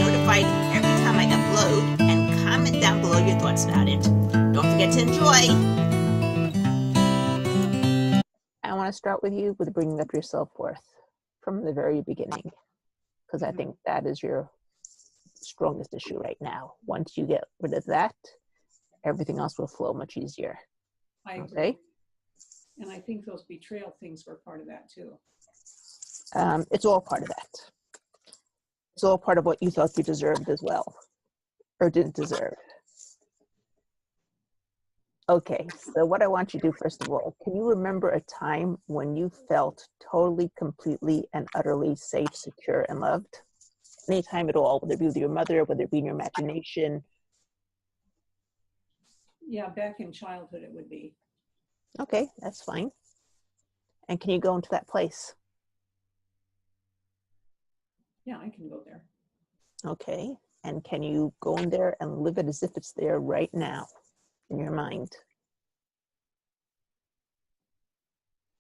notified every time I upload, and comment down below your thoughts about it. Don't forget to enjoy. I want to start with you with bringing up your self-worth from the very beginning, because I think that is your strongest issue right now. Once you get rid of that, everything else will flow much easier. I agree. Okay? And I think those betrayal things were part of that too. It's all part of that. It's all part of what you thought you deserved as well, or didn't deserve. Okay, so what I want you to do, first of all, can you remember a time when you felt totally, completely, and utterly safe, secure, and loved? Anytime at all, whether it be with your mother, whether it be in your imagination. Yeah, back in childhood it would be. Okay, that's fine. And can you go into that place? Yeah, I can go there. Okay, and can you go in there and live it as if it's there right now in your mind?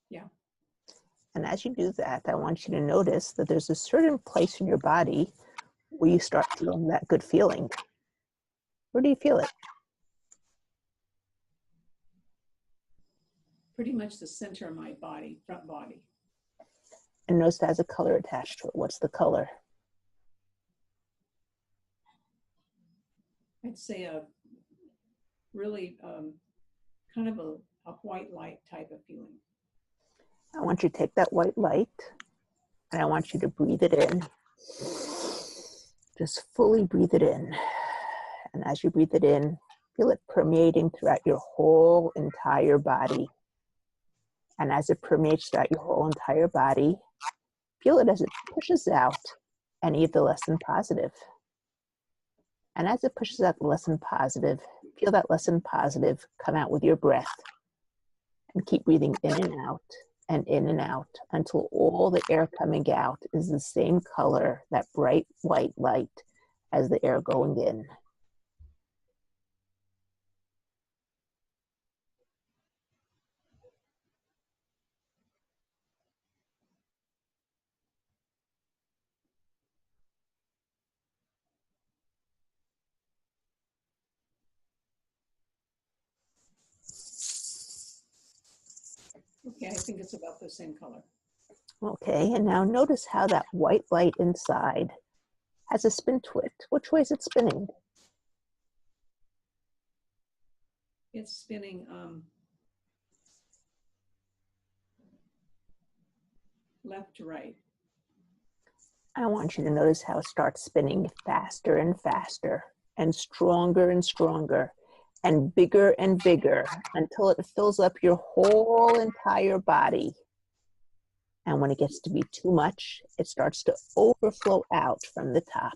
Yeah. And as you do that, I want you to notice that there's a certain place in your body where you start feeling that good feeling. Where do you feel it? Pretty much the center of my body, front body. And notice it has a color attached to it. What's the color? I'd say a really kind of a white light type of feeling. I want you to take that white light and I want you to breathe it in. Just fully breathe it in. And as you breathe it in, feel it permeating throughout your whole entire body. And as it permeates throughout your whole entire body, feel it as it pushes out any of the less than positive. And as it pushes out the less than positive, feel that less than positive come out with your breath. And keep breathing in and out until all the air coming out is the same color, that bright white light, as the air going in. Okay, I think it's about the same color. Okay, and now notice how that white light inside has a spin to it. Which way is it spinning? It's spinning left to right. I want you to notice how it starts spinning faster and faster and stronger and bigger until it fills up your whole entire body. And when it gets to be too much, it starts to overflow out from the top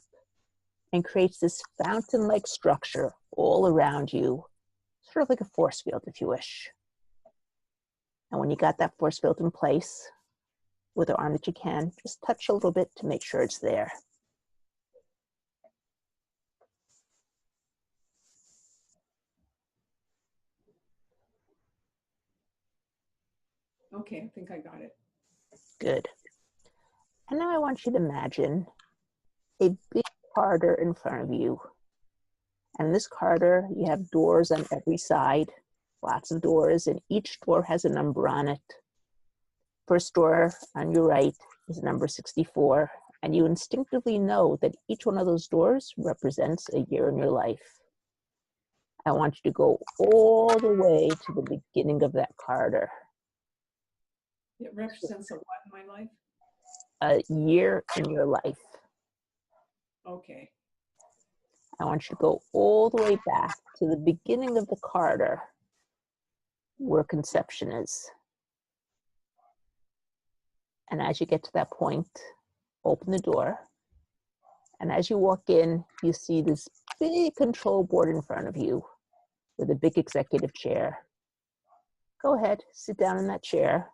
and creates this fountain-like structure all around you, sort of like a force field, if you wish. And when you got that force field in place, with the arm that you can, just touch a little bit to make sure it's there. Okay, I think I got it. Good. And now I want you to imagine a big corridor in front of you. And in this corridor, you have doors on every side, lots of doors, and each door has a number on it. First door on your right is number 64, and you instinctively know that each one of those doors represents a year in your life. I want you to go all the way to the beginning of that corridor. It represents a what in my life? A year in your life. Okay. I want you to go all the way back to the beginning of the corridor where conception is. And as you get to that point, open the door. And as you walk in, you see this big control board in front of you with a big executive chair. Go ahead, sit down in that chair.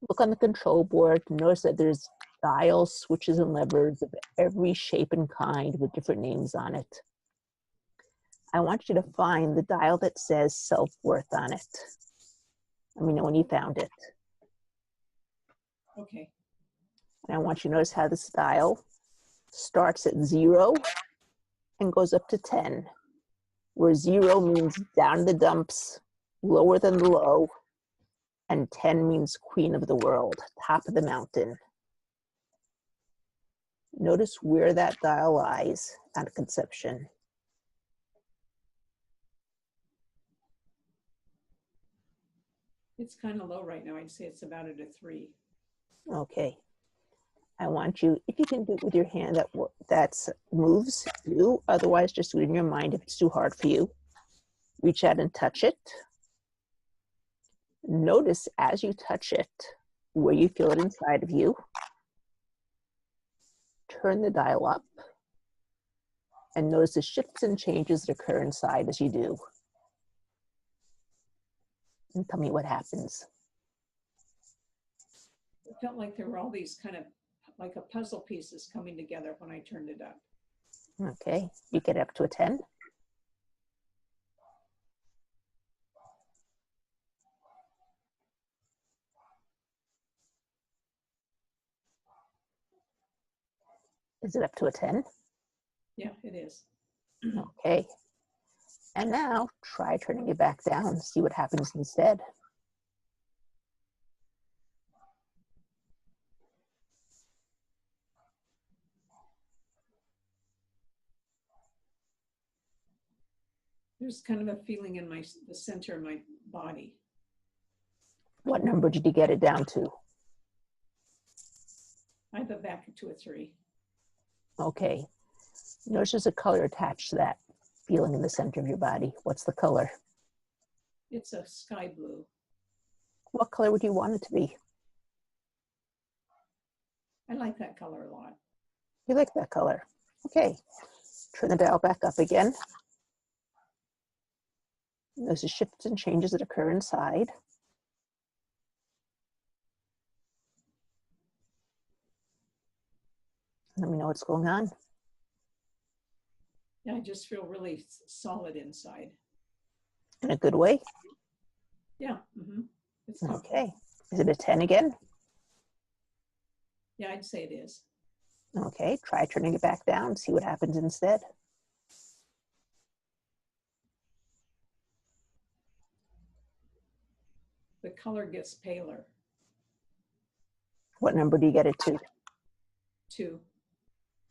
Look on the control board. Notice that there's dials, switches, and levers of every shape and kind with different names on it. I want you to find the dial that says self-worth on it. Let me know when you found it. Okay. And I want you to notice how this dial starts at 0 and goes up to 10, where 0 means down in the dumps, lower than the low, and 10 means queen of the world, top of the mountain. Notice where that dial lies at conception. It's kind of low right now. I'd say it's about at a 3. Okay. I want you, if you can do it with your hand that moves, do. Otherwise, just do it in your mind if it's too hard for you. Reach out and touch it. Notice as you touch it, where you feel it inside of you. Turn the dial up. And notice the shifts and changes that occur inside as you do. And tell me what happens. It felt like there were all these kind of like a puzzle pieces coming together when I turned it up. Okay, you get up to a 10. Is it up to a 10? Yeah, it is. Okay. And now try turning it back down, see what happens instead. There's kind of a feeling in the center of my body. What number did you get it down to? I have it back to a 3. Okay. Notice there's a color attached to that feeling in the center of your body. What's the color? It's a sky blue. What color would you want it to be? I like that color a lot. You like that color. Okay. Turn the dial back up again. Notice the shifts and changes that occur inside. Let me know what's going on. Yeah, I just feel really solid inside. In a good way? Yeah. Mm-hmm. It's okay. Is it a 10 again? Yeah, I'd say it is. Okay, try turning it back down, see what happens instead. The color gets paler. What number do you get it to? 2.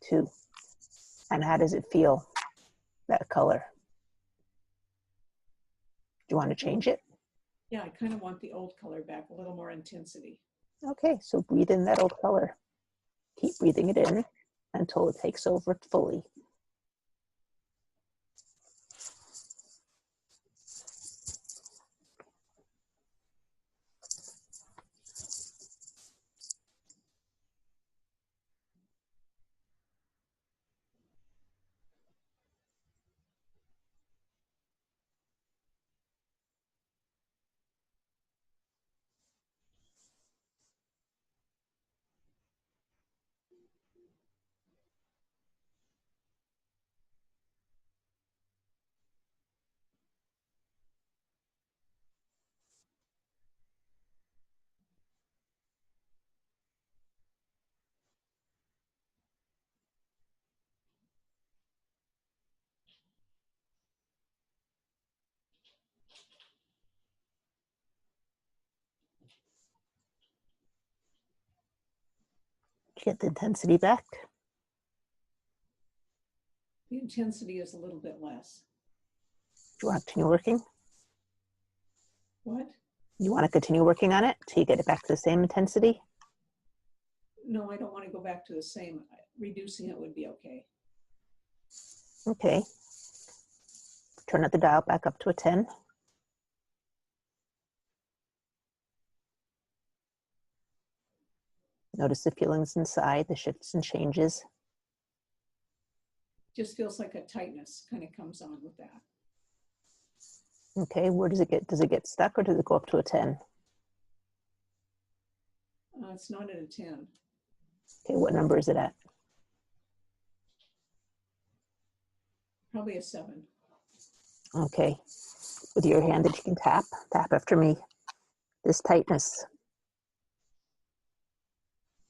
2. And how does it feel, that color? Do you want to change it? Yeah, I kind of want the old color back, a little more intensity. Okay, so breathe in that old color. Keep breathing it in until it takes over fully. Get the intensity back. The intensity is a little bit less. Do you want to continue working? What? You want to continue working on it till you get it back to the same intensity? No, I don't want to go back to the same. Reducing it would be okay. Okay. Turn up the dial back up to a 10. Notice the feelings inside, the shifts and changes. Just feels like a tightness kind of comes on with that. Okay, where does it get? Does it get stuck or does it go up to a 10? It's not at a 10. Okay, what number is it at? Probably a 7. Okay, with your hand that you can tap after me. This tightness.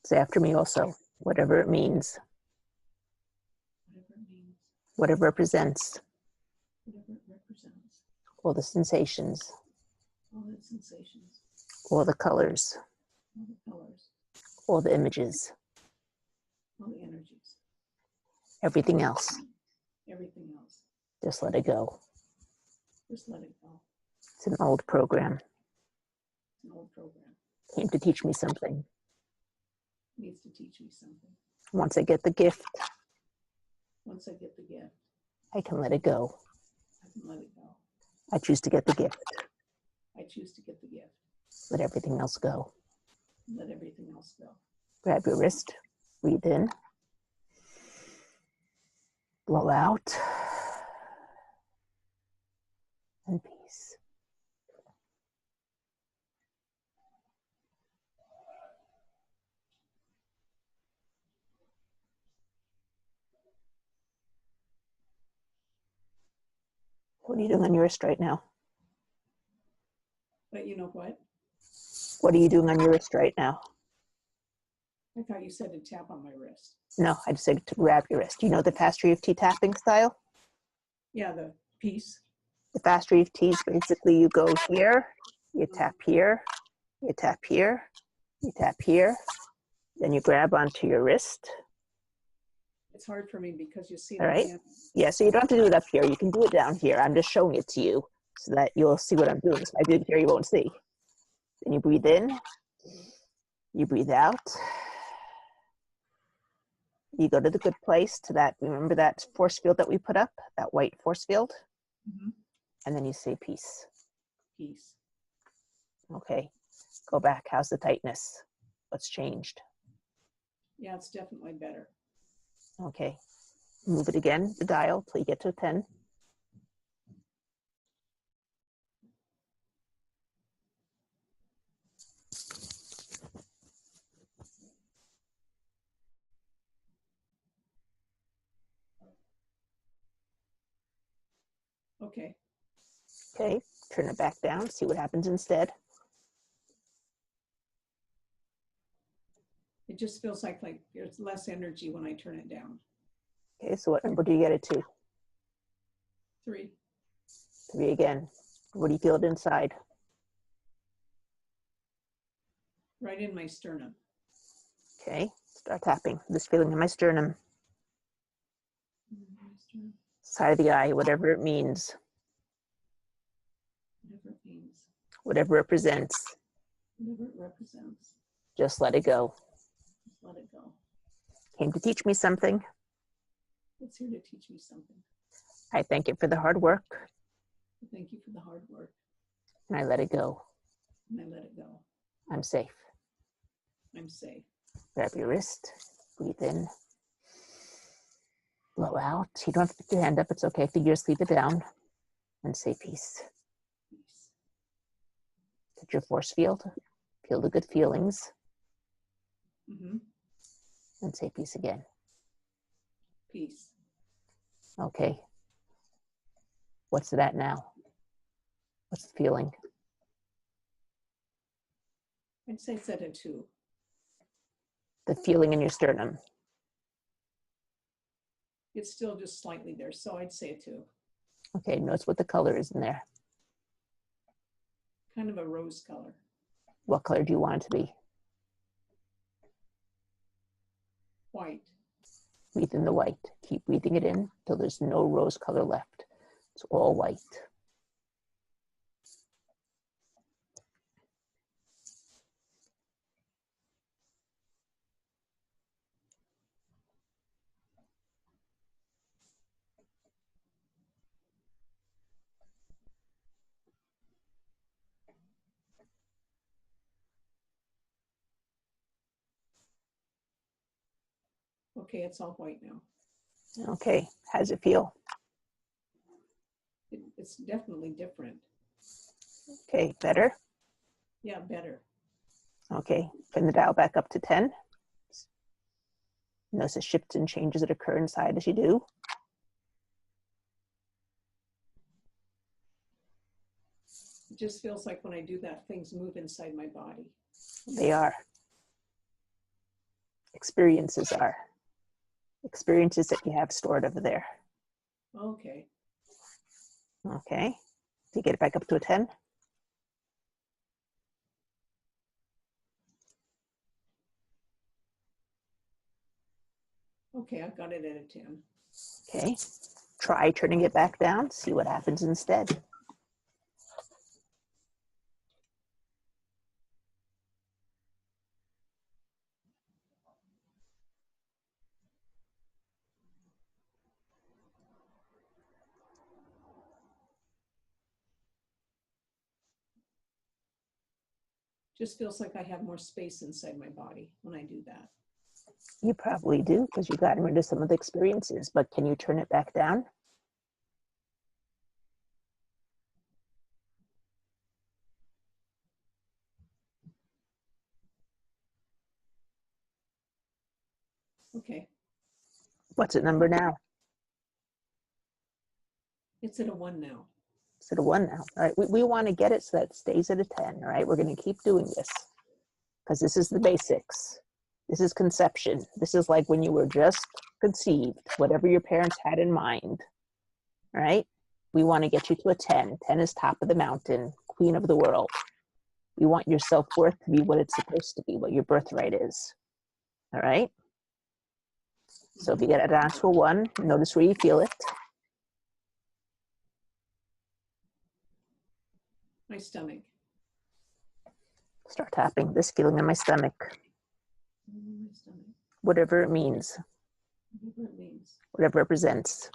Say after me also, whatever it means. means. What it represents. Whatever it represents. All the sensations. All the sensations. All the colors. All the colors. All the images. All the energies. Everything else. Everything else. Just let it go. Just let it go. It's an old program. It's an old program. Came to teach me something. Needs to teach me something. Once I get the gift, Once I get the gift, I can let it go. I can let it go. I choose to get the gift. I choose to get the gift. Let everything else go. Let everything else go. Grab your wrist. Breathe in. Blow out. And peace. What are you doing on your wrist right now? But you know what? What are you doing on your wrist right now? I thought you said to tap on my wrist. No, I just said to grab your wrist. You know the fast EFT tapping style? Yeah, the piece. The fast EFT is basically you go here, you tap here, you tap here, you tap here, then you grab onto your wrist. It's hard for me because you see All the right. hand. Yeah, so you don't have to do it up here. You can do it down here. I'm just showing it to you so that you'll see what I'm doing. So if I do it here, you won't see. Then you breathe in, you breathe out. You go to the good place, to that, remember that force field that we put up, that white force field? Mm-hmm. And then you say peace. Piece. Okay, go back. How's the tightness? What's changed? Yeah, it's definitely better. Okay, move it again, the dial, till you get to 10. Okay. Okay, turn it back down, see what happens instead. It just feels like there's less energy when I turn it down. Okay, so what number do you get it to? 3. 3 again. What do you feel it inside? Right in my sternum. Okay, start tapping. This feeling in my sternum, side of the eye, whatever it means, Whatever it means. whatever it represents, Whatever it represents. just let it go. Just let it go. Came to teach me something. It's here to teach me something. I thank it for the hard work, Thank you for the hard work. and I let it go. And I let it go. I'm safe. I'm safe. Grab your wrist, breathe in, blow out. You don't have to put your hand up. It's okay if you just leave it down, and say peace. Peace. Get your force field, feel the good feelings, Mm-hmm. and say peace again. Peace. Okay. What's that now? What's the feeling? I'd say it's at a 2. The feeling in your sternum. It's still just slightly there, so I'd say a 2. Okay, notice what the color is in there. Kind of a rose color. What color do you want it to be? White. Breathe in the white. Keep breathing it in till there's no rose color left. It's all white. Okay, it's all white now. Okay, how does it feel? It's definitely different. Okay, better? Yeah, better. Okay, turn the dial back up to 10. Notice the shifts and changes that occur inside as you do. It just feels like when I do that, things move inside my body. They are. Experiences are. experiences that you have stored over there. Okay. Okay. Do you get it back up to a 10? Okay, I've got it at a 10. Okay. Try turning it back down, see what happens instead. Just feels like I have more space inside my body when I do that. You probably do because you got rid of some of the experiences, but can you turn it back down? Okay. What's it number now? It's at a 1 now. It's at a 1 now. All right. We want to get it so that it stays at a 10. All right. We're going to keep doing this because this is the basics. This is conception. This is like when you were just conceived, whatever your parents had in mind. All right. We want to get you to a 10. 10 is top of the mountain, queen of the world. We want your self-worth to be what it's supposed to be, what your birthright is. All right. So if you get it down to a 1, notice where you feel it. My stomach. Start tapping this feeling in my stomach, My stomach. whatever it means, Whatever it means. whatever it represents.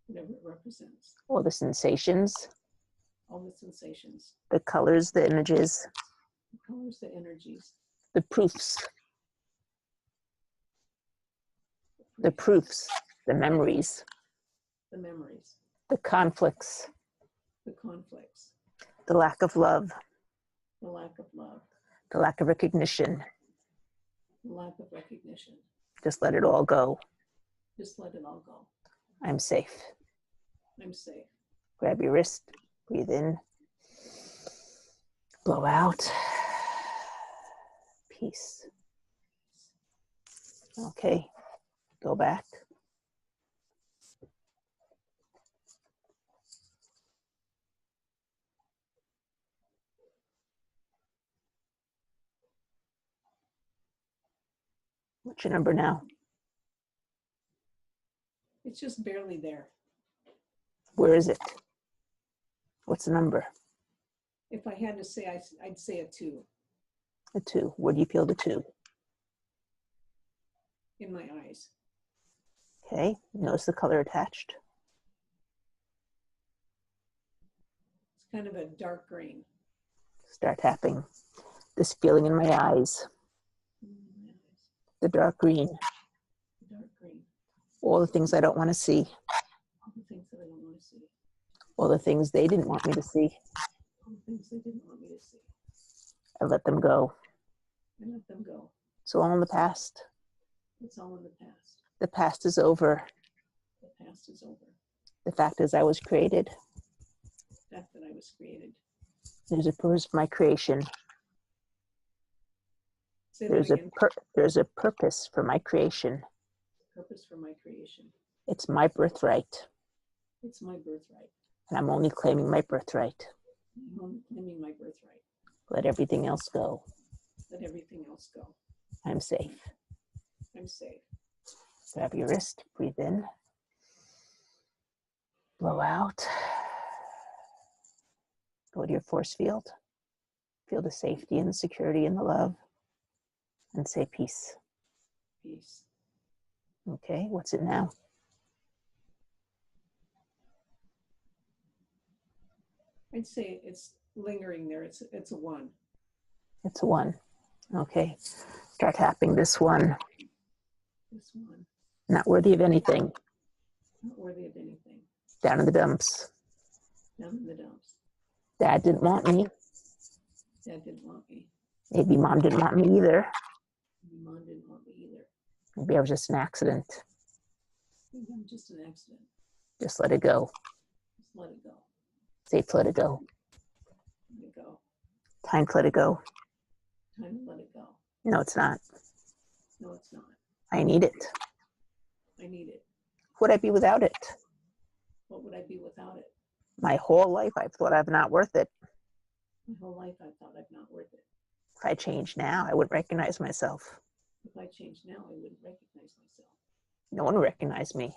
Whatever it represents. All the sensations, All the sensations. the colors, the images, The colors, the energies. the proofs, the memories, The memories. the conflicts, The conflicts. the lack of love, The lack of love. the lack of recognition. The lack of recognition. Just let it all go. Just let it all go. I'm safe. I'm safe. Grab your wrist, breathe in, blow out. Peace. Okay, go back. What's your number now? It's just barely there. Where is it? What's the number? If I had to say, I'd say a 2. A 2. Where do you feel the 2? In my eyes. Okay, notice the color attached. It's kind of a dark green. Start tapping. This feeling in my eyes. The dark green. The dark green. All the things I don't want to see. All the things that I don't want to see. All the things they didn't want me to see. All the things they didn't want me to see. I let them go. I let them go. It's all in the past. It's all in the past. The past is over. The past is over. The fact is I was created. The fact that I was created. There's a purpose for my creation. Say that again. There's a purpose for my creation. Purpose for my creation. It's my birthright. It's my birthright. And I'm only claiming my birthright. I'm only claiming my birthright. Let everything else go. Let everything else go. I'm safe. I'm safe. Grab your wrist, breathe in. Blow out. Go to your force field. Feel the safety and the security and the love. And say peace. Peace. Okay, what's it now? I'd say it's lingering there. It's a 1. It's a 1. Okay, start tapping this 1. This 1. Not worthy of anything. Not worthy of anything. Down in the dumps. Down in the dumps. Dad didn't want me. Dad didn't want me. Maybe Mom didn't want me either. Maybe Mom didn't want me either. Maybe I was just an accident. Maybe I'm just an accident. Just let it go. Just let it go. Safe to let it go. Let it go. Time to let it go. Time to let it go. No, it's not. No, it's not. I need it. I I need it. Would I be without it? What would I be without it? My whole life I've thought I'm not worth it. My whole life I thought I'm not worth it. If I change now, I wouldn't recognize myself. If I changed now, I wouldn't recognize myself. No one would recognize me.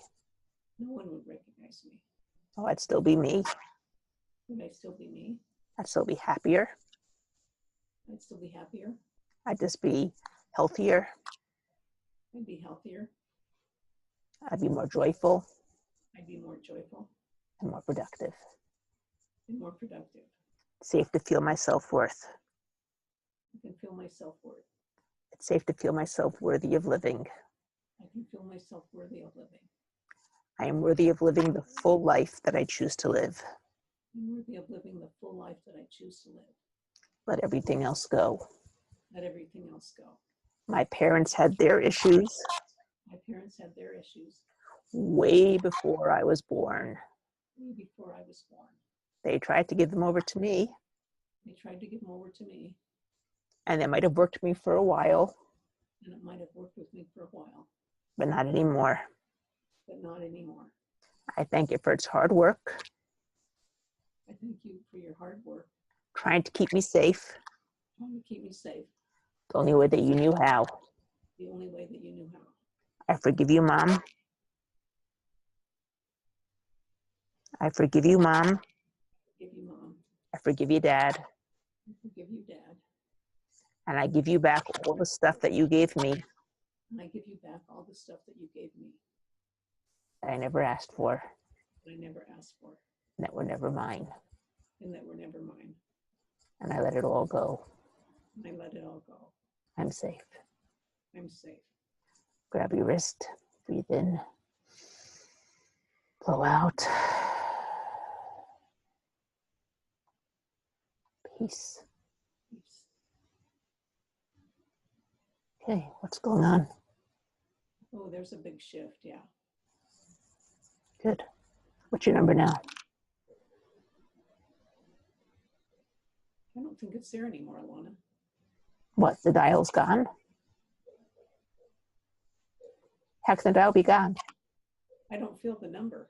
No one would recognize me. Oh, I'd still be me. Would I still be me? I'd still be happier. I'd still be happier. I'd just be healthier. I'd be healthier. I'd be more joyful I'd be more joyful and more productive. and more productive. Safe to feel my self-worth. I can feel my self-worth. It's safe to feel myself worthy of living. I can feel myself worthy of living. I am worthy of living the full life that I choose to live. I'm worthy of living the full life that I choose to live. Let everything else go. Let everything else go. My parents had their issues My parents had their issues way before I was born. way before I was born. They tried to give them over to me, They tried to give them over to me, and they might have worked me for a while, and it might have worked with me for a while, but not anymore. but not anymore. I thank it for its hard work, I thank you for your hard work, trying to keep me safe, trying to keep me safe, the only way that you knew how. the only way that you knew how. I forgive you, Mom. I forgive you, Mom. Forgive you, Mom. I forgive you, Dad. I forgive you, Dad. And I give you back all the stuff that you gave me And I give you back all the stuff that you gave me that I never asked for, that I never asked for, and that were never mine. and that were never mine. And I let it all go. And I let it all go. I'm safe. I'm safe. Grab your wrist, breathe in, blow out. Peace. Peace. Okay, what's going on? Oh, there's a big shift, yeah. Good. What's your number now? I don't think it's there anymore, Alana. What, the dial's gone? How can the dial be gone? I don't feel the number.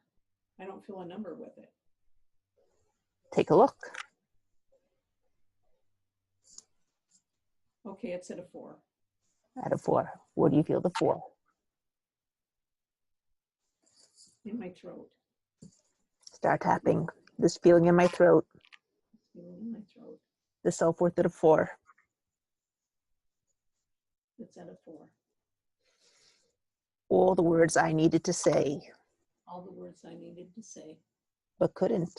I don't feel a number with it. Take a look. Okay, it's at a 4. Out of 4. Where do you feel the 4? In my throat. Start tapping. This feeling in my throat. Feeling in my throat. The self-worth at a 4. It's at a 4. All the words I needed to say, All the words I needed to say, but couldn't.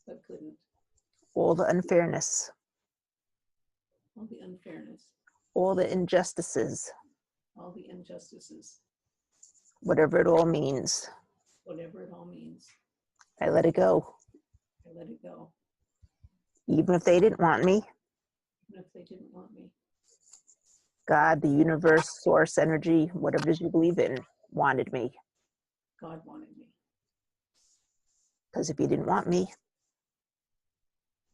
but couldn't. All the unfairness. All the unfairness. All the injustices. All the injustices. Whatever it all means. Whatever it all means. I let it go. I let it go. Even if they didn't want me. Even if they didn't want me. God, the universe, source, energy, whatever it is you believe in, wanted me. God wanted me. Because if he didn't want me,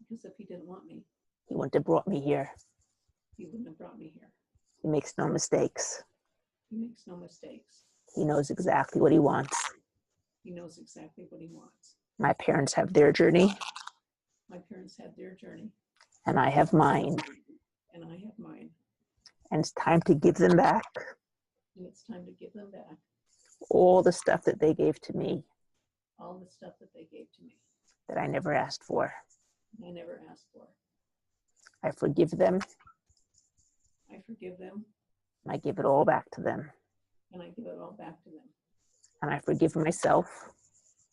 Because if he didn't want me, he wouldn't have brought me here. he wouldn't have brought me here. He makes no mistakes. He makes no mistakes. He knows exactly what he wants. He knows exactly what he wants. My parents have their journey, My parents had their journey, and I have mine. and I have mine. And it's time to give them back And it's time to give them back all the stuff that they gave to me all the stuff that they gave to me that I never asked for. and I never asked for. I forgive them. I forgive them, I give it all back to them. and I give it all back to them. And I forgive myself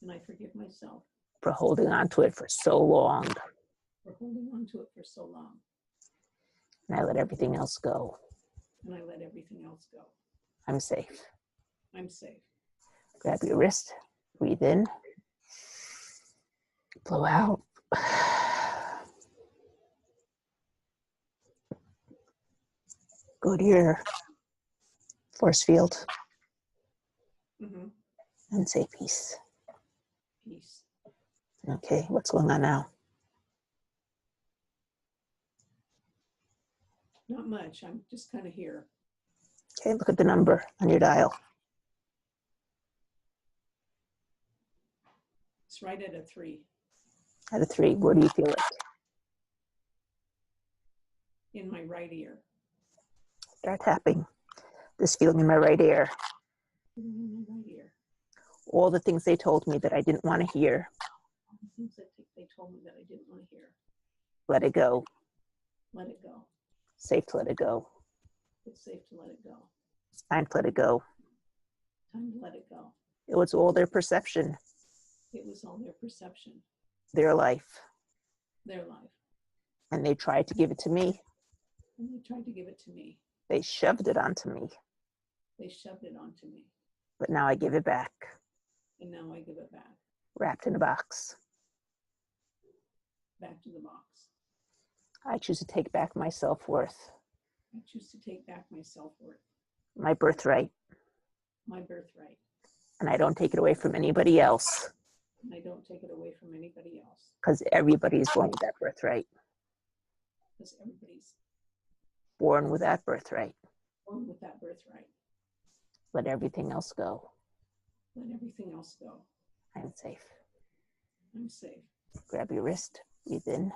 And I forgive myself for holding on to it for so long. for holding on to it for so long. And I let everything else go. And I let everything else go. I'm safe. I'm safe. Grab your wrist, breathe in, blow out. Go to your force field Mm-hmm. and say peace. Peace. Okay, what's going on now? Not much. I'm just kind of here. Okay, look at the number on your dial. It's right at a 3. At a 3, where do you feel it? In my right ear. Start tapping. This feeling in my right ear. In my right ear. All the things they told me that I didn't want to hear. All the things that they told me that I didn't want to hear. Let it go. Let it go. Safe to let it go. It's safe to let it go. It's time to let it go. Time to let it go. It was all their perception. It was all their perception. Their life. Their life. And they tried to give it to me. And they tried to give it to me. They shoved it onto me. They shoved it onto me. But now I give it back. And now I give it back. Wrapped in a box. Back to the box. I choose to take back my self-worth. I choose to take back my self-worth. My birthright. My birthright. And I don't take it away from anybody else. And I don't take it away from anybody else. Because everybody's born with that birthright. Because everybody's born with that birthright. Born with that birthright. Let everything else go. Let everything else go. I'm safe. I'm safe. Grab your wrist. Breathe in.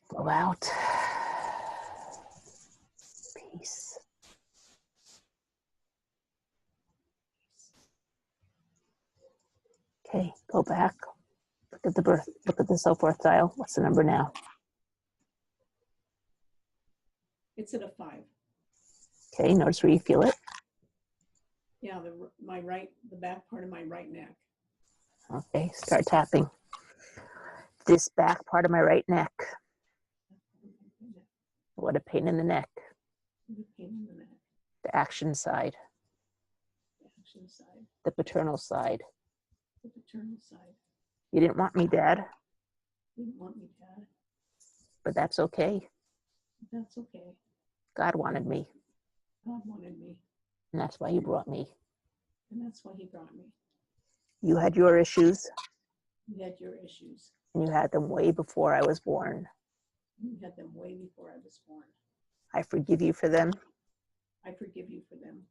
Blow out. Peace. Okay, go back. Look at the self-worth dial. What's the number now? It's at a 5. Okay, notice where you feel it. Yeah, the back part of my right neck. Okay, start tapping. This back part of my right neck. What a pain in the neck. What a pain in the neck. The action side. The action side. The paternal side. The paternal side. You didn't want me, Dad. You didn't want me, Dad. But that's okay. That's okay. God wanted me. God wanted me. And that's why he brought me. And that's why he brought me. You had your issues. You had your issues. And you had them way before I was born. You had them way before I was born. I forgive you for them. I forgive you for them.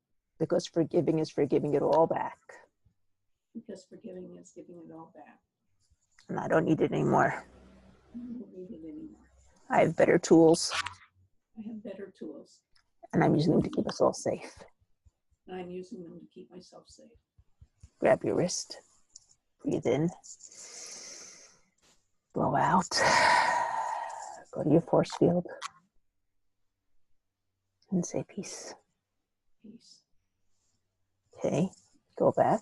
Because forgiving is forgiving it all back. Because forgiving is giving it all back. And I don't need it anymore. I don't need it anymore. I have better tools. I have better tools. And I'm using them to keep us all safe. And I'm using them to keep myself safe. Grab your wrist. Breathe in. Blow out. Go to your force field. And say peace. Peace. Okay, go back.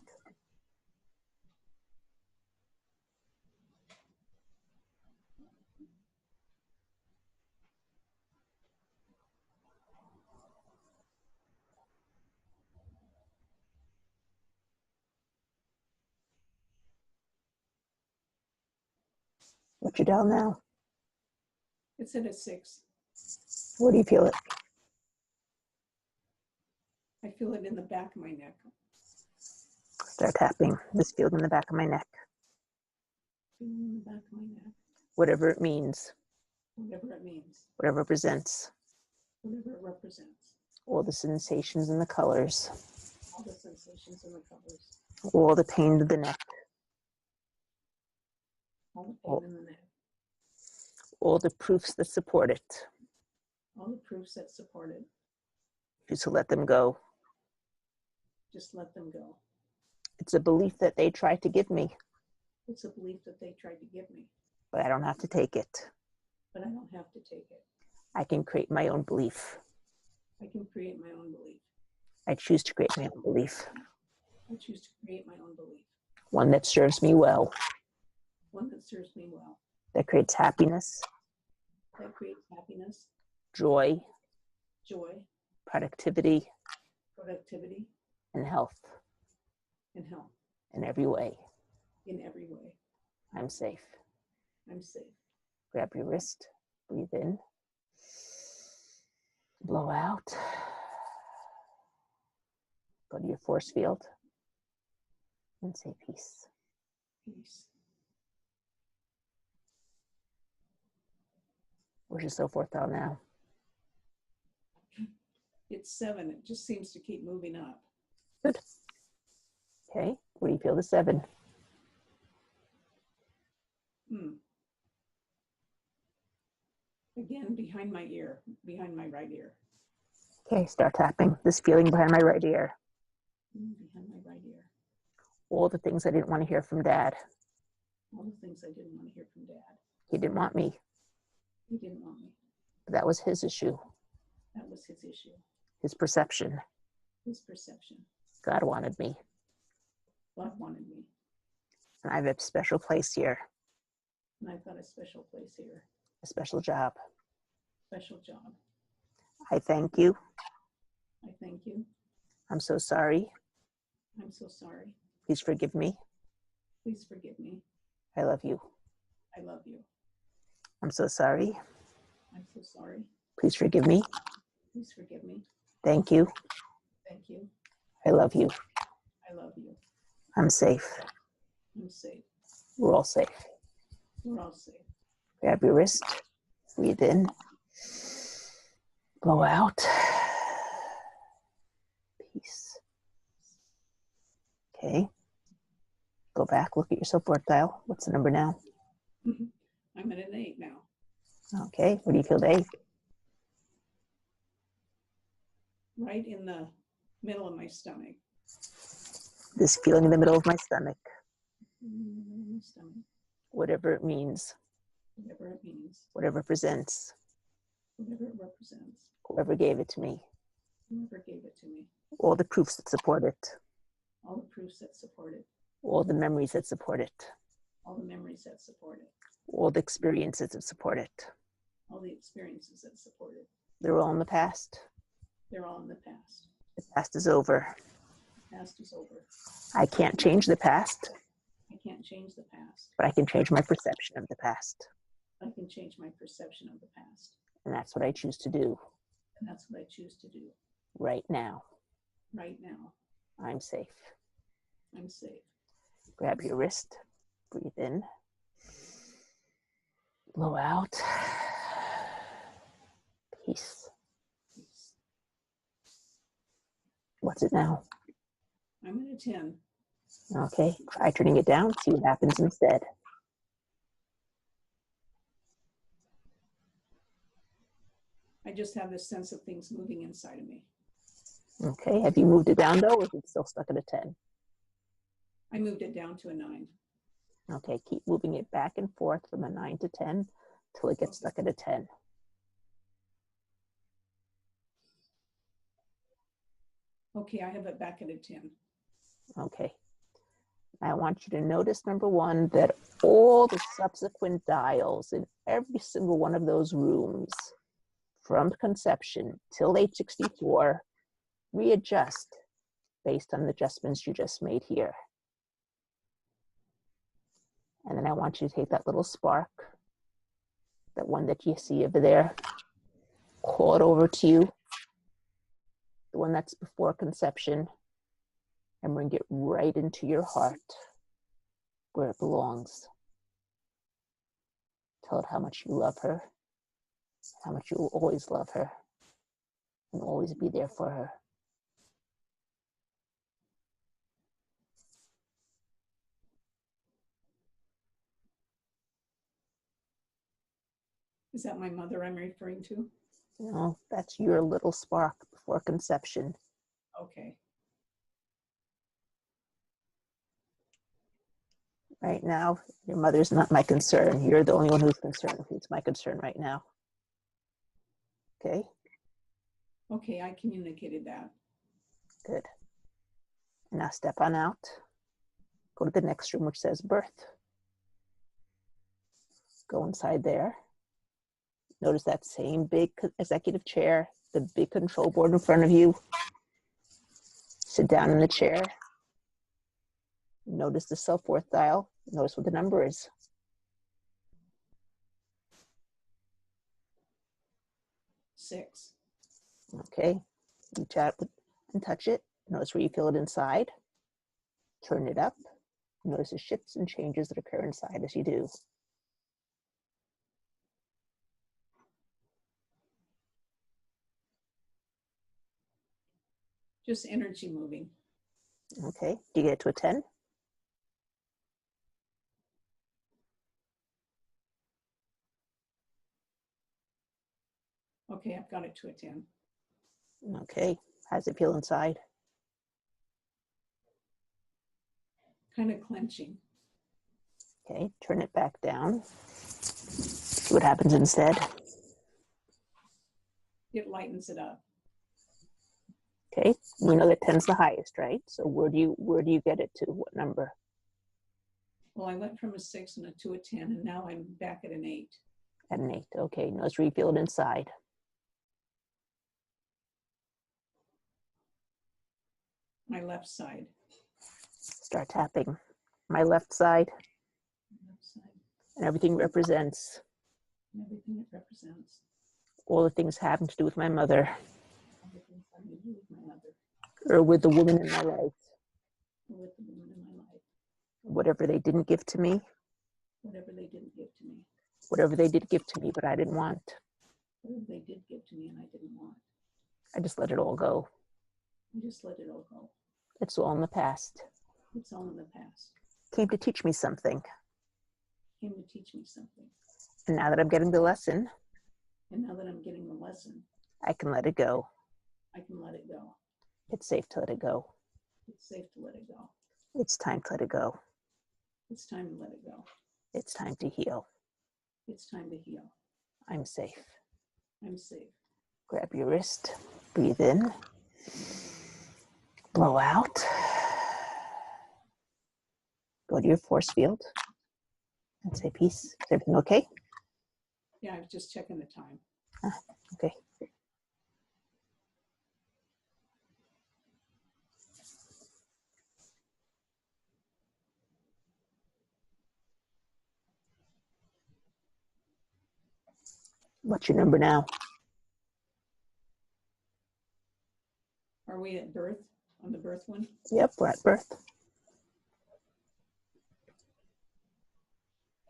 What's your dial now? It's at a 6. Where do you feel it? I feel it in the back of my neck. Start tapping this field in the back of my neck. In the back of my neck. Whatever it means. Whatever it means. Whatever it represents. Whatever it represents. All the sensations and the colors. All the sensations and the colors. All the pain of the neck. All the pain in the neck. All the proofs that support it. All the proofs that support it. Just to let them go. Just let them go. It's a belief that they tried to give me. It's a belief that they tried to give me. But I don't have to take it. But I don't have to take it. I can create my own belief. I can create my own belief. I choose to create my own belief. I choose to create my own belief. One that serves me well. One that serves me well. That creates happiness. That creates happiness. Joy. Joy. Productivity. Productivity. And health. And health. In every way. In every way. I'm safe. I'm safe. Grab your wrist. Breathe in. Blow out. Go to your force field. And say peace. Peace. Where's your self-worth dial now? It's 7. It just seems to keep moving up. Good. Okay, where do you feel the 7? Again, behind my ear, behind my right ear. Okay, start tapping this feeling behind my right ear. Behind my right ear. All the things I didn't want to hear from Dad. All the things I didn't want to hear from Dad. He didn't want me. He didn't want me. But that was his issue. That was his issue. His perception. His perception. God wanted me. God wanted me. And I have a special place here. And I've got a special place here. A special job. Special job. I thank you. I thank you. I'm so sorry. I'm so sorry. Please forgive me. Please forgive me. I love you. I love you. I'm so sorry. I'm so sorry. Please forgive me. Please forgive me. Thank you. Thank you. I love you. I love you. I'm safe. I'm safe. We're all safe. We're all safe. Grab your wrist. Breathe in. Blow out. Peace. Okay. Go back. Look at your support dial. What's the number now? I'm at an 8 now. Okay. Where do you feel the 8? Right in the middle of my stomach. This feeling in the middle of my stomach. My stomach. Whatever it means. Whatever it means. Whatever it presents. Whatever it represents. Whoever gave it to me. Whoever gave it to me. All the proofs that support it. All the proofs that support it. All the memories that support it. All the memories that support it. All the experiences that support it. All the experiences that support it. They're all in the past. They're all in the past. The past is over. The past is over. I can't change the past. I can't change the past. But I can change my perception of the past. I can change my perception of the past. And that's what I choose to do. And that's what I choose to do. Right now. Right now. I'm safe. I'm safe. Grab your wrist. Breathe in. Blow out. Peace. Peace. What's it now? I'm at a 10. Okay. Try turning it down. See what happens instead. I just have this sense of things moving inside of me. Okay. Have you moved it down though, or is it still stuck at a 10? I moved it down to a 9. Okay. Keep moving it back and forth from a 9 to 10 till it gets stuck at a 10. Okay, I have it back at a 10. Okay. I want you to notice, number 1, that all the subsequent dials in every single one of those rooms from conception till age 64 readjust based on the adjustments you just made here. And then I want you to take that little spark, that one that you see over there, call it over to you, the one that's before conception, and bring it right into your heart where it belongs. Tell it how much you love her, how much you will always love her, and always be there for her. Is that my mother I'm referring to? No, that's your little spark before conception. Okay. Right now, your mother's not my concern. You're the only one who's concerned. Who's my concern right now? Okay? Okay, I communicated that. Good. And now step on out. Go to the next room, which says birth. Go inside there. Notice that same big executive chair, the big control board in front of you. Sit down in the chair. Notice the self-worth dial. Notice what the number is. Six. Okay. Reach out and touch it. Notice where you feel it inside. Turn it up. Notice the shifts and changes that occur inside as you do. Just energy moving. Okay. Do you get it to a 10? Okay, I've got it to a 10. Okay. How's it feel inside? Kind of clenching. Okay. Turn it back down. See what happens instead. It lightens it up. Okay. We know that 10's the highest, right? So where do you get it to? What number? Well, I went from a 6 to a 10, and now I'm back at an 8. At an 8. Okay. Notice where you feel it inside. My left side. Start tapping. My left side. Left side. And everything represents And everything it represents. all the things having to do with my mother, Everything having to do with my mother. or with the woman in my life. Or with the woman in my life. Whatever they didn't give to me. Whatever they didn't give to me. Whatever they did give to me, but I didn't want. Whatever they did give to me and I didn't want. I just let it all go. I just let it all go. It's all in the past. It's all in the past. Came to teach me something. Came to teach me something. And now that I'm getting the lesson, And now that I'm getting the lesson, I can let it go. I can let it go. It's safe to let it go. It's safe to let it go. It's time to let it go. It's time to let it go. It's time to heal. It's time to heal. I'm safe. I'm safe. Grab your wrist, breathe in, blow out. Go to your force field and say peace. Is everything okay? Yeah, I was just checking the time. Okay. What's your number now? Are we at birth, on the birth one? Yep, we're at birth.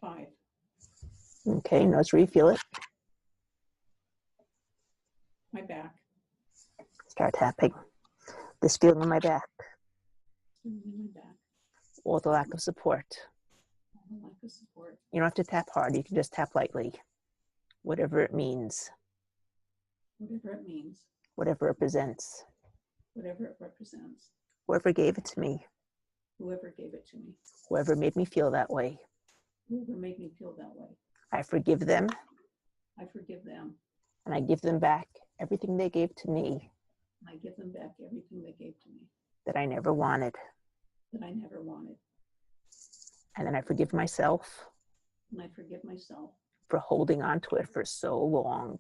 5. Okay, notice where you feel it. My back. Start tapping. This feeling in my back. In my back. Or the lack of support. The lack of support. You don't have to tap hard. You can just tap lightly. Whatever it means. Whatever it means. Whatever it represents. Whatever it represents. Whoever gave it to me. Whoever gave it to me. Whoever made me feel that way. Whoever made me feel that way. I forgive them. I forgive them. And I give them back everything they gave to me. And I give them back everything they gave to me. That I never wanted. That I never wanted. And then I forgive myself. And I forgive myself. For holding on to it for so long.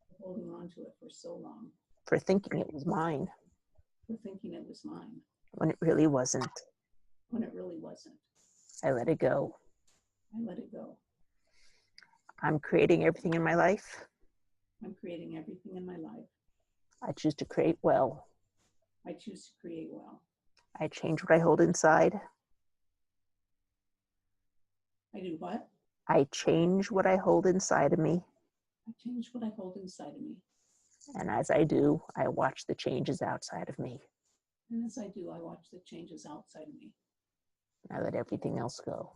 For holding on to it for so long. For thinking it was mine. For thinking it was mine. When it really wasn't. When it really wasn't. I let it go. I let it go. I'm creating everything in my life. I'm creating everything in my life. I choose to create well. I choose to create well. I change what I hold inside. I do what? I change what I hold inside of me. I change what I hold inside of me. And as I do, I watch the changes outside of me. And as I do, I watch the changes outside of me. I let everything else go.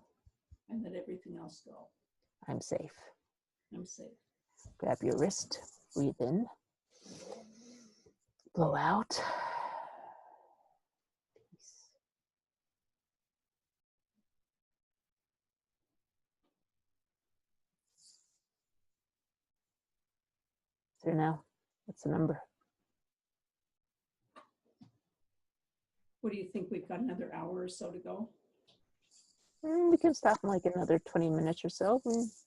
I let everything else go. I'm safe. I'm safe. Grab your wrist, breathe in, blow out. Peace. There now. What's the number? What do you think? We've got another hour or so to go? We can stop in like another 20 minutes or so.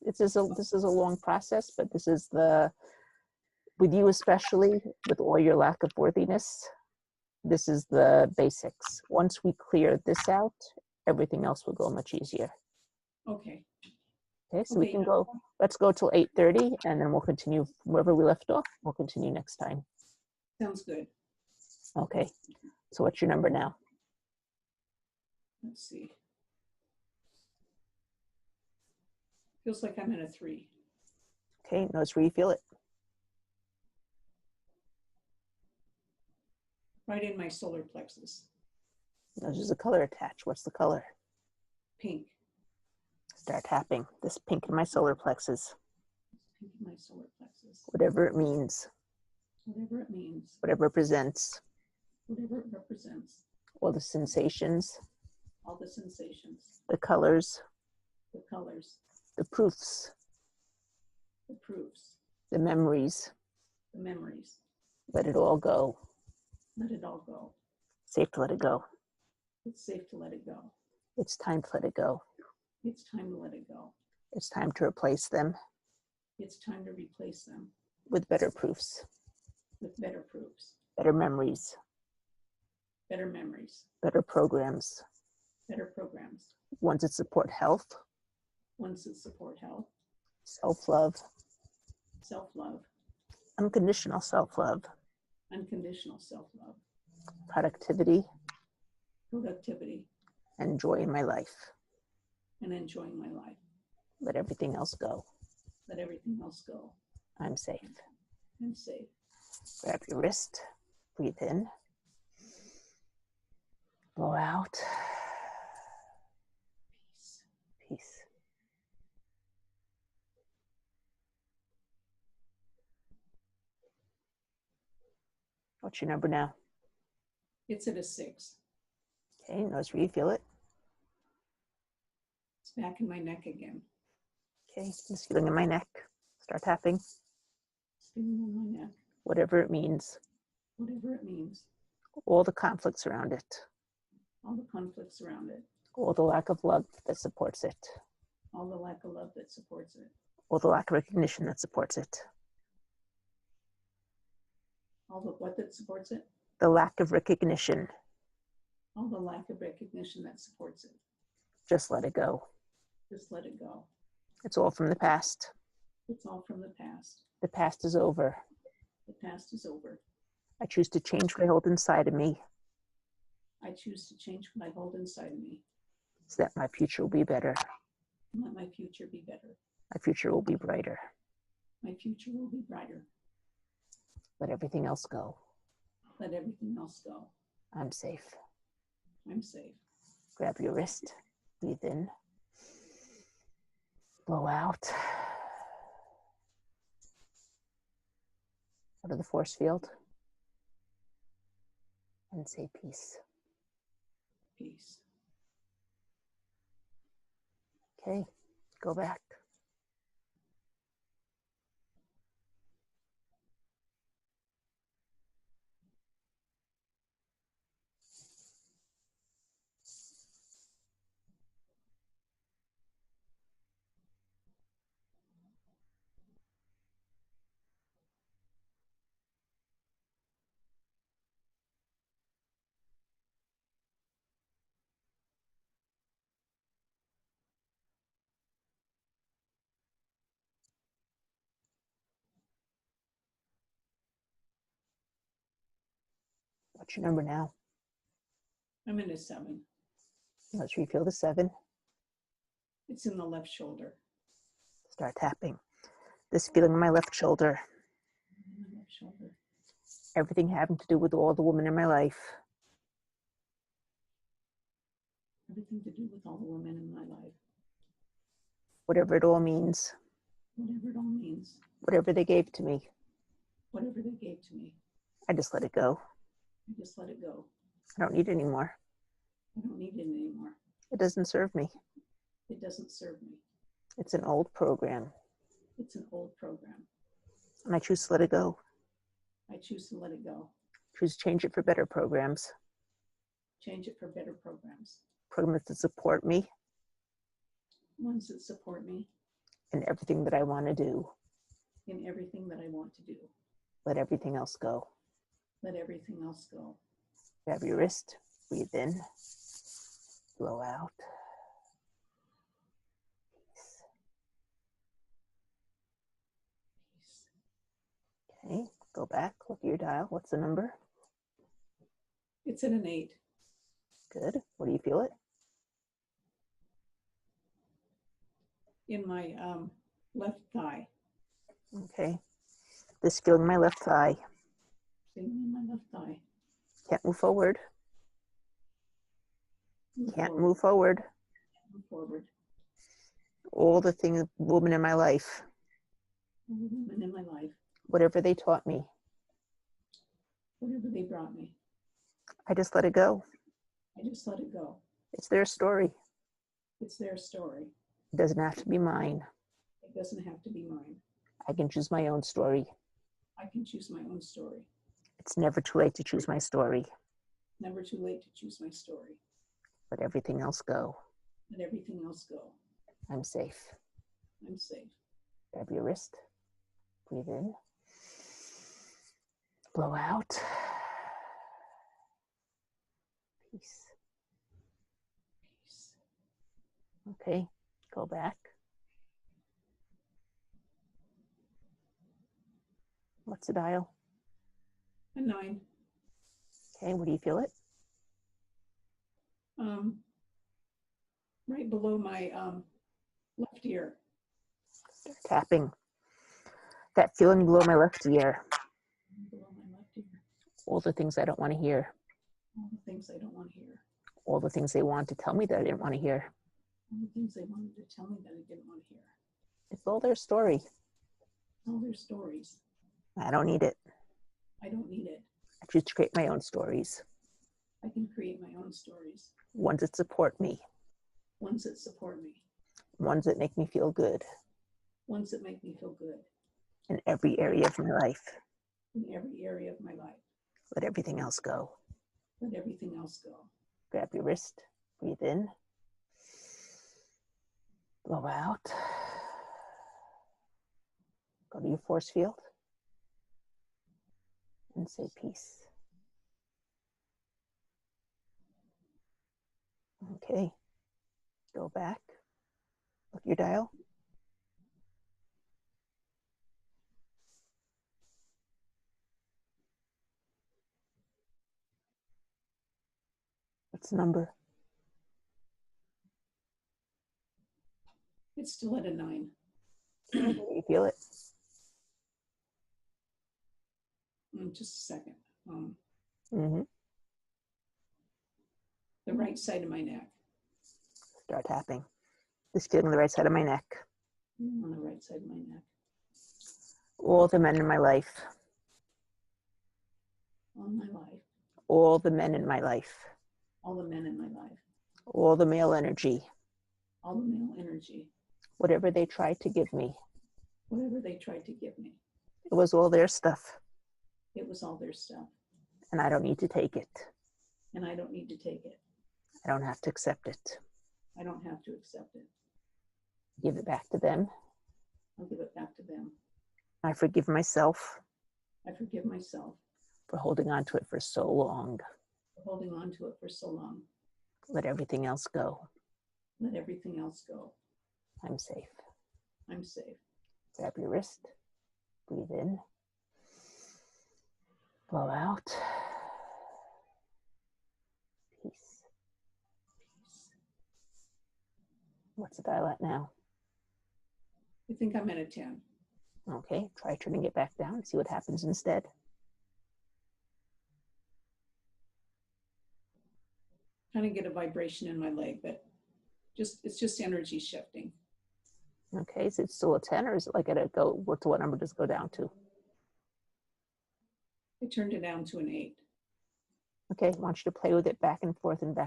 This is a long process, but this is with you especially, with all your lack of worthiness, this is the basics. Once we clear this out, everything else will go much easier. Okay. Okay, so we can go, let's go till 8:30 and then we'll continue wherever we left off. We'll continue next time. Sounds good. Okay, so what's your number now? Let's see. Feels like I'm in a 3. Okay, notice where you feel it. right in my solar plexus. There's a color attached. What's the color? Pink. Start tapping. This pink in my solar plexus. Pink in my solar plexus. Whatever it means. Whatever it means. Whatever it represents. Whatever it represents. All the sensations. All the sensations. The colors. The colors. The proofs. The proofs. The memories. The memories. Let it all go. Let it all go. Safe to let it go. It's safe to let it go. It's time to let it go. It's time to let it go. It's time to replace them It's time to replace them with better proofs, with better proofs, better memories, better memories, better programs, better programs, ones that support health, ones that support health, self-love, self-love, unconditional self-love, unconditional self-love, productivity, productivity, and joy in my life. and enjoying my life. Let everything else go. Let everything else go. I'm safe. I'm safe. Grab your wrist, breathe in, blow out, Peace. peace. What's your number now? It's at a 6. Okay, notice where you feel it. It's back in my neck again. Okay, this feeling in my neck. Start tapping. It's feeling in my neck. Whatever it means. Whatever it means. All the conflicts around it. All the conflicts around it. All the lack of love that supports it. All the lack of love that supports it. All the lack of recognition that supports it. All the what that supports it. The lack of recognition. All the lack of recognition that supports it. Just let it go. Just let it go. It's all from the past. It's all from the past. The past is over. The past is over. I choose to change what I hold inside of me I choose to change what I hold inside of me. so that my future will be better. And let my future be better. My future will be brighter. My future will be brighter. Let everything else go. Let everything else go. I'm safe. I'm safe. Grab your wrist. Breathe in. Blow out. Go to the force field and say peace. Peace. Okay, go back. What's your number now? I'm in a 7. Let's refill the 7. It's in the left shoulder. Start tapping. This feeling in my left shoulder. My left shoulder. Everything having to do with all the women in my life. Everything to do with all the women in my life. Whatever it all means. Whatever it all means. Whatever they gave to me. Whatever they gave to me. I just let it go. I just let it go. I don't need it anymore. I don't need it anymore. It doesn't serve me. It doesn't serve me. It's an old program. It's an old program. And I choose to let it go. I choose to let it go. Choose to change it for better programs. Change it for better programs. Programs that support me Ones that support me in everything that I want to do. in everything that I want to do. Let everything else go. Let everything else go. Grab your wrist. Breathe in. Blow out. Peace. Peace. Okay, go back. Look at your dial. What's the number? It's at an 8. Good. What do you feel it? In my left thigh. Okay. This feeling in my left thigh. Feeling in my left thigh. Can't move forward. Move Can't forward. move forward. Move forward. All the things, women in my life, All the women in my life, whatever they taught me, whatever they brought me, I just let it go. I just let it go. It's their story. It's their story. It doesn't have to be mine. It doesn't have to be mine. I can choose my own story. I can choose my own story. It's never too late to choose my story. Never too late to choose my story. Let everything else go. Let everything else go. I'm safe. I'm safe. Grab your wrist. Breathe in. Blow out. Peace. Peace. Okay, go back. What's the dial? A 9. Okay, where do you feel it? Right below my left ear. Start tapping. That feeling below my left ear. Below my left ear. All the things I don't want to hear. All the things I don't want to hear. All the things they want to tell me that I didn't want to hear. All the things they wanted to tell me that I didn't want to hear. It's all their story. All their stories. I don't need it. I don't need it. I choose to create my own stories. I can create my own stories. Ones that support me. Ones that support me. Ones that make me feel good. Ones that make me feel good. In every area of my life. In every area of my life. Let everything else go. Let everything else go. Grab your wrist. Breathe in. Blow out. Go to your force field. And say peace. Okay. Go back. Look at your dial. What's the number? It's still at a 9. You feel it? Just a second. The right side of my neck. Start tapping. Just feeling the right side of my neck. On the right side of my neck. All the men in my life. All my life. All the men in my life. All the men in my life. All the male energy. All the male energy. Whatever they tried to give me. Whatever they tried to give me. It was all their stuff. It was all their stuff. And I don't need to take it. And I don't need to take it. I don't have to accept it. I don't have to accept it. Give it back to them. I'll give it back to them. I forgive myself I forgive myself for holding on to it for so long. for holding on to it for so long. Let everything else go. Let everything else go. I'm safe. I'm safe. Grab your wrist. Breathe in. Blow out. Peace. Peace. What's the dial at now? I think I'm at a 10. Okay, try turning it back down. See what happens instead. Kind of get a vibration in my leg, but it's just energy shifting. Okay, is it still a 10 or is it like at a go? What number does it go down to? I turned it down to an 8. Okay, I want you to play with it back and forth until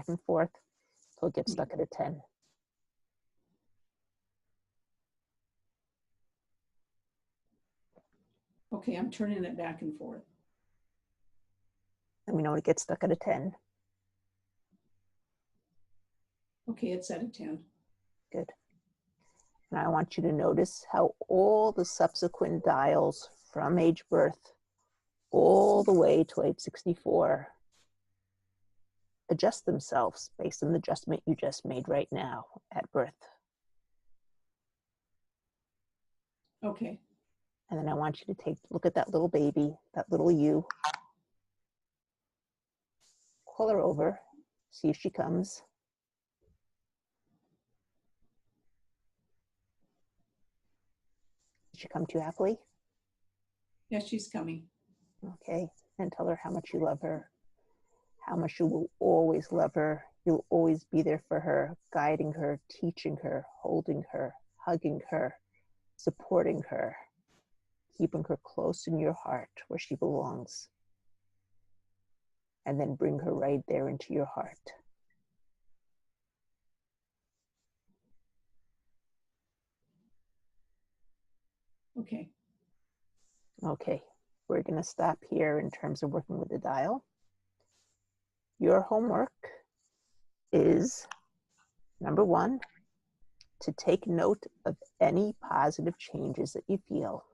it gets stuck at a 10. Okay, I'm turning it back and forth. Let me know when it gets stuck at a 10. Okay, it's at a 10. Good. And I want you to notice how all the subsequent dials from age birth all the way to age 64 adjust themselves based on the adjustment you just made right now at birth. Okay. And then I want you to look at that little baby, that little you. Call her over, see if she comes. Did she come to you happily? Yeah, she's coming. Okay, and tell her how much you love her how much you will always love her. You'll always be there for her, guiding her, teaching her, holding her, hugging her, supporting her, keeping her close in your heart where she belongs. And then bring her right there into your heart. Okay. Okay, we're going to stop here in terms of working with the dial. Your homework is, number one, to take note of any positive changes that you feel.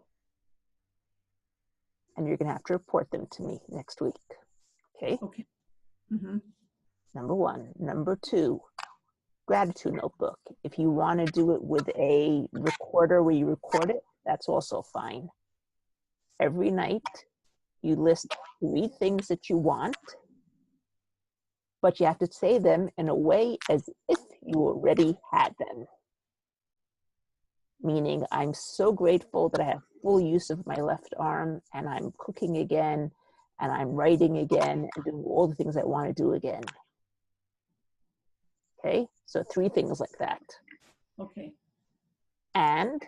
And you're going to have to report them to me next week. Okay? Okay. Mm-hmm. Number one. Number two, gratitude notebook. If you want to do it with a recorder where you record it, that's also fine. Every night, you list 3 things that you want, but you have to say them in a way as if you already had them. Meaning, I'm so grateful that I have full use of my left arm, and I'm cooking again, and I'm writing again, and doing all the things I want to do again. Okay, so 3 things like that. Okay. And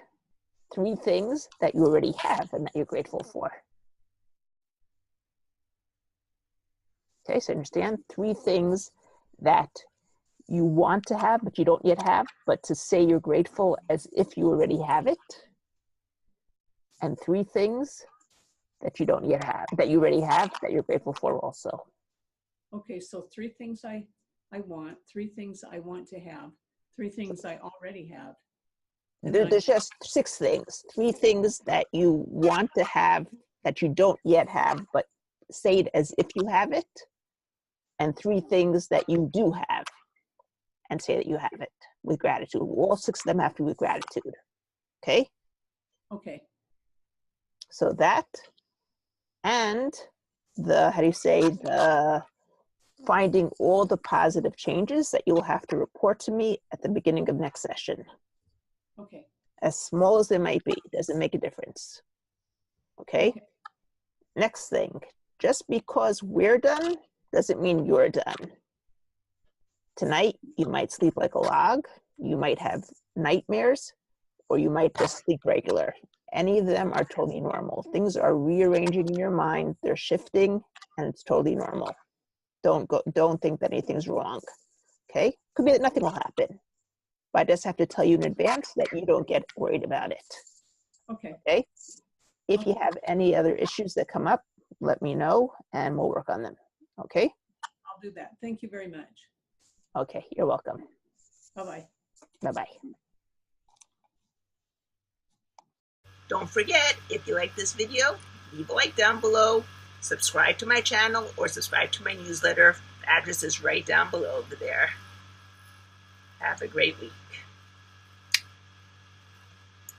3 things that you already have and that you're grateful for. Okay, so understand 3 things that you want to have, but you don't yet have, but to say you're grateful as if you already have it. And 3 things that you don't yet have, that you already have, that you're grateful for also. Okay, so 3 things I want, 3 things I want to have, 3 things I already have. There's just 6 things. 3 things that you want to have that you don't yet have, but say it as if you have it. And 3 things that you do have and say that you have it with gratitude. All 6 of them have to be with gratitude. Okay? Okay. So that and the, how do you say, the finding all the positive changes that you'll have to report to me at the beginning of next session. Okay. As small as they might be, doesn't make a difference. Okay? Okay. Next thing, just because we're done doesn't mean you're done. Tonight, you might sleep like a log, you might have nightmares, or you might just sleep regular. Any of them are totally normal. Things are rearranging in your mind, they're shifting, and it's totally normal. Don't think that anything's wrong. Okay? Could be that nothing will happen. But I just have to tell you in advance that you don't get worried about it. Okay. Okay? If Okay. you have any other issues that come up, let me know and we'll work on them. Okay? I'll do that. Thank you very much. Okay, you're welcome. Bye-bye. Bye-bye. Don't forget, if you like this video, leave a like down below, subscribe to my channel, or subscribe to my newsletter. The address is right down below over there. Have a great week.